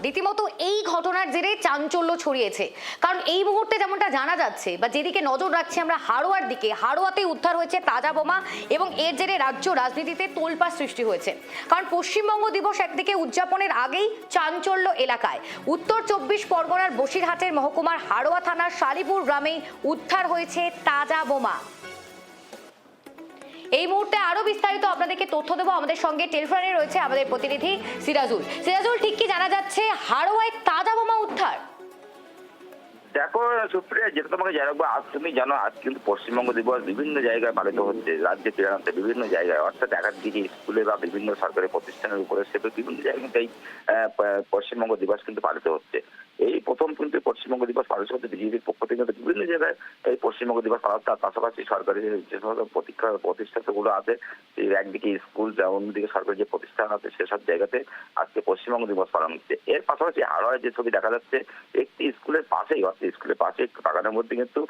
রীতিমতো এই ঘটনার জেরে চাঞ্চল্য ছড়িয়েছে, কারণ এই মুহূর্তে যেমনটা জানা যাচ্ছে বা যেদিকে নজর রাখছি আমরা হাড়োয়ার দিকে, হাড়োয়াতে উদ্ধার হয়েছে তাজা বোমা এবং এর জেরে রাজ্য রাজনীতিতে তোলপাড় সৃষ্টি হয়েছে। কারণ পশ্চিমবঙ্গ দিবস একদিকে উদযাপনের আগেই চাঞ্চল্য এলাকায়। উত্তর 24 পরগনার বসিরহাটের মহকুমার হাড়োয়া থানার শালিপুর গ্রামে উদ্ধার হয়েছে তাজা বোমা। এই মুহূর্তে আরো বিস্তারিত আপনাদেরকে তথ্য দেবো। আমাদের সঙ্গে টেলিফোনে রয়েছে আমাদের প্রতিনিধি সিরাজুল। সিরাজুল, ঠিক কি জানা যাচ্ছে হাড়োয়ায় তাজা বোমা উদ্ধার? দেখো সুপ্রিয়া, যেটা তোমাকে জানাবো, আজ তুমি জানো আজ কিন্তু পশ্চিমবঙ্গ দিবস বিভিন্ন জায়গায় পালিত হচ্ছে, রাজ্যে প্রান্তে বিভিন্ন জায়গায়, অর্থাৎ একাধিক স্কুলে বা বিভিন্ন সরকারি প্রতিষ্ঠানের উপরে সেটা বিভিন্ন জায়গাতেই পশ্চিমবঙ্গ দিবস কিন্তু পালিত হচ্ছে। এই প্রথম কিন্তু পশ্চিমবঙ্গ দিবস পালিত হচ্ছে বিজেপির পক্ষ থেকে বিভিন্ন জায়গায় এই পশ্চিমবঙ্গ দিবস পালন, তার পাশাপাশি সরকারি যে সমস্ত প্রতিষ্ঠানগুলো আছে, একদিকে স্কুল, অন্যদিকে সরকারি যে প্রতিষ্ঠান আছে, সেসব জায়গাতে আজকে পশ্চিমবঙ্গ দিবস পালন হচ্ছে। এর পাশাপাশি হাড়োয়ায় যে ছবি দেখা যাচ্ছে, একটি স্কুলের পাশেই, স্কুলের পাশে একটু বাগানের মধ্যে কিন্তু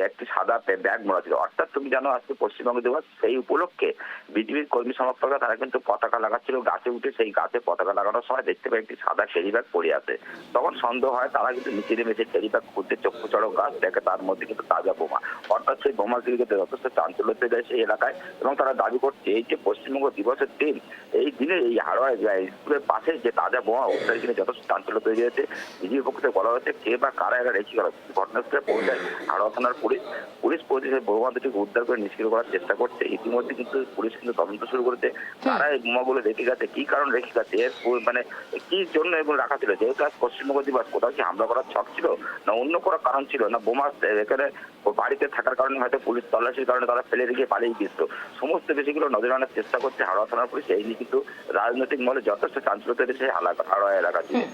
একটি সাদা ব্যাগ মোড়া ছিল। অর্থাৎ তুমি জানো আজকে পশ্চিমবঙ্গ দিবস, সেই উপলক্ষে বিজেপির কর্মী সমর্থকরা তারা কিন্তু পতাকা লাগাচ্ছিল গাছে উঠে। সেই গাছে পতাকা লাগানোর সময় দেখতে পাই একটি সাদা ক্যারি ব্যাগ পড়ে আছে। তখন সন্দেহ হয়, তারা কিন্তু নিচে নেমে সেই ক্যারি ব্যাগ খুঁজতে চক্ষু চড়ক গাছ দেখে, তার মধ্যে কিন্তু তাজা বোমা। অর্থাৎ সেই বোমা কিন্তু যথেষ্ট চাঞ্চল্য হতে যায় সেই এলাকায়, এবং তারা দাবি করছে এই যে পশ্চিমবঙ্গ দিবসের দিন, এই দিনে এই হাড়োয়া স্কুলের পাশে যে তাজা বোমা উদ্ধার কিনে যথেষ্ট চাঞ্চল্য তৈরি হয়েছে। বিজেপির পক্ষ থেকে বলা হয়েছে কে বা কারা এরা রেখে গেল। ঘটনাস্থলে পৌঁছায় হাড়োয়া থানার পুলিশ পৌঁছে সেই বোমা দুটিকে উদ্ধার করে নিষ্ক্রিয় করার চেষ্টা করছে। ইতিমধ্যে কিন্তু পুলিশ কিন্তু তদন্ত শুরু করেছে, কারা এই বোমাগুলো রেখে গেছে, কি কারণ রেখে গেছে, এর মানে কি জন্য এগুলো রাখা ছিল। যেহেতু আজ পশ্চিমবঙ্গ দিবস, কোথাও কি হামলা করার ছক ছিল, না অন্য কোনো কারণ ছিল, না বোমা এখানে বাড়িতে থাকার কারণে হয়তো পুলিশ তল্লাশির কারণে তারা ফেলে রেখে পালিয়ে গিয়েছিল। সমস্ত বিষয়গুলো নজর আনার চেষ্টা করছে হাড়োয়া থানার পুলিশ। এই নিয়ে কিন্তু রাজনৈতিক মহলে যথেষ্ট চাঞ্চল্য তৈরি হয়েছে হাড়োয়া এলাকা দিয়ে।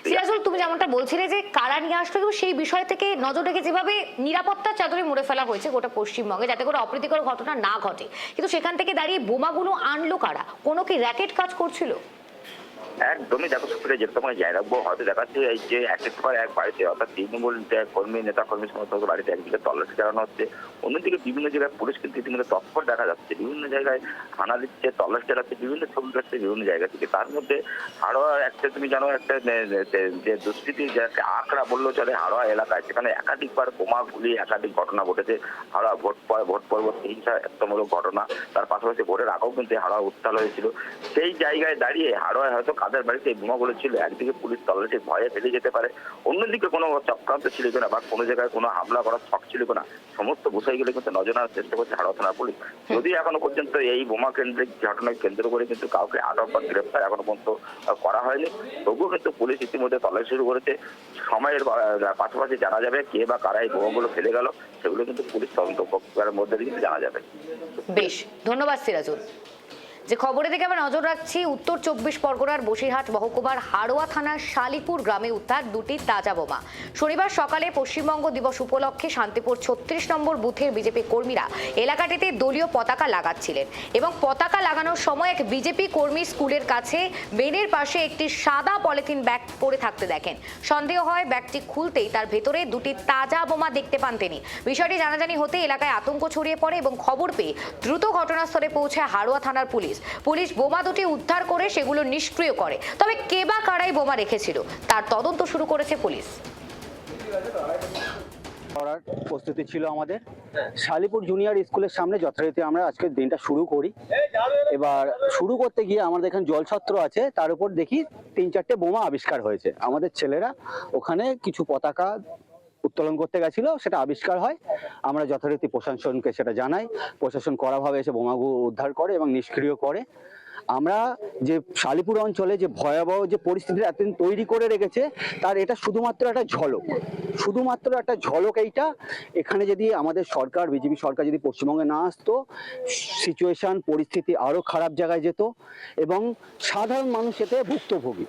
সিরাজুল, তুমি যেমনটা বলছিলে যে কারা নিয়ে আসলো, সেই বিষয় থেকে নজর রেখে যেভাবে নিরাপত্তার চাদরে মুড়ে ফেলা হয়েছে গোটা পশ্চিমবঙ্গে, যাতে করে অপ্রীতিকর ঘটনা না ঘটে, কিন্তু সেখান থেকে দাঁড়িয়ে বোমাগুলো আনলো কারা? কোনো কি র্যাকেট কাজ করছিল? একদমই, দেখো সুপ্রিয়া, যেটা তোমাকে জায় রাখবো, হয়তো দেখাচ্ছে এই যে একের পর এক বাড়িতে, অর্থাৎ তৃণমূল কর্মী, নেতা কর্মী সমর্থক বাড়িতে একদিকে তল্লাশি চালানো হচ্ছে, অন্যদিকে বিভিন্ন জায়গায় পুলিশ কিন্তু ইতিমধ্যে তৎপর দেখা যাচ্ছে, বিভিন্ন জায়গায় হানা দিচ্ছে, তল্লাশি চালাচ্ছে, বিভিন্ন ছবি যাচ্ছে বিভিন্ন জায়গা থেকে। তার মধ্যে হাড়োয়া একটা, তুমি জানো, একটা যে দুষ্কৃতি, যে একটা আঁকড়া বললেও চলে হাড়োয়া এলাকায়, সেখানে একাধিকবার বোমা গুলি একাধিক ঘটনা ঘটেছে। হাড়োয়া ভোট পরবর্তী হিংসাত্মক ঘটনা, তার পাশাপাশি ভোটের আগেও কিন্তু হাড়োয়া উত্তাল হয়েছিল। সেই জায়গায় দাঁড়িয়ে হাড়োয়ায় হয়তো কাদের বাড়িতে এই বোমাগুলো ছিল, একদিকে পুলিশ তল্লাশি ভয়ে ফেলে যেতে পারে, অন্যদিকে কোনো চক্রান্ত ছিল কিনা বা কোনো জায়গায় কোনো হামলা করার ছক ছিল কিনা, সমস্ত বিষয়গুলো কিন্তু নজর আনার চেষ্টা করছে হাড়োয়া থানার পুলিশ। যদি এখনো পর্যন্ত এই বোমা কেন্দ্রিক ঘটনাকে কেন্দ্র করে কিন্তু কাউকে আটক বা গ্রেফতার এখনো পর্যন্ত করা হয়নি, তবুও কিন্তু পুলিশ ইতিমধ্যে তল্লাশি শুরু করেছে। সময়ের পাশাপাশি জানা যাবে কে বা কারা এই বোমাগুলো ফেলে গেল, সেগুলো কিন্তু পুলিশ তদন্ত প্রক্রিয়ার মধ্যে কিন্তু জানা যাবে। বেশ, ধন্যবাদ সিরাজুল। যে খবরের দিকে আমরা নজর রাখছি, উত্তর 24 পরগনার বসিরহাট মহকুমার হাড়োয়া থানার শালিপুর গ্রামে উদ্ধার দুটি তাজা বোমা। শনিবার সকালে পশ্চিমবঙ্গ দিবস উপলক্ষে শান্তিপুর 36 নম্বর বুথের বিজেপি কর্মীরা এলাকাটিতে দলীয় পতাকা লাগাচ্ছিলেন এবং পতাকা লাগানোর সময় এক বিজেপি কর্মী স্কুলের কাছে বেনের পাশে একটি সাদা পলিথিন ব্যাগ পড়ে থাকতে দেখেন। সন্দেহ হয় ব্যাগটি খুলতেই তার ভেতরে দুটি তাজা বোমা দেখতে পান তিনি। বিষয়টি জানাজানি হতে এলাকায় আতঙ্ক ছড়িয়ে পড়ে এবং খবর পেয়ে দ্রুত ঘটনাস্থলে পৌঁছায় হাড়োয়া থানার পুলিশ বোমা দুটি উদ্ধার করে সেগুলো নিষ্ক্রিয় করে। তবে কে বা কারাই বোমা রেখেছিল তার তদন্ত শুরু করেছে পুলিশ। করার প্রস্তুতি ছিল আমাদের। শালিপুর জুনিয়র স্কুলের সামনে যথারীতি আমরা আজকের দিনটা শুরু করি। এবার শুরু করতে গিয়ে আমাদের এখানে জলছত্র আছে, তার উপর দেখি 3-4টে বোমা আবিষ্কার হয়েছে। আমাদের ছেলেরা ওখানে কিছু পতাকা উত্তোলন করতে গেছিল, সেটা আবিষ্কার হয়। আমরা যথারীতি প্রশাসনকে সেটা জানাই, প্রশাসন কড়াভাবে এসে বোমাগুলো উদ্ধার করে এবং নিষ্ক্রিয় করে। আমরা যে শালিপুর অঞ্চলে যে ভয়াবহ যে পরিস্থিতি এতদিন তৈরি করে রেখেছে, তার এটা শুধুমাত্র একটা ঝলক। এইটা এখানে যদি আমাদের সরকার, বিজেপি সরকার যদি পশ্চিমবঙ্গে না আসতো, সিচুয়েশন পরিস্থিতি আরো খারাপ জায়গায় যেত এবং সাধারণ মানুষ এতে ভুক্তভোগী।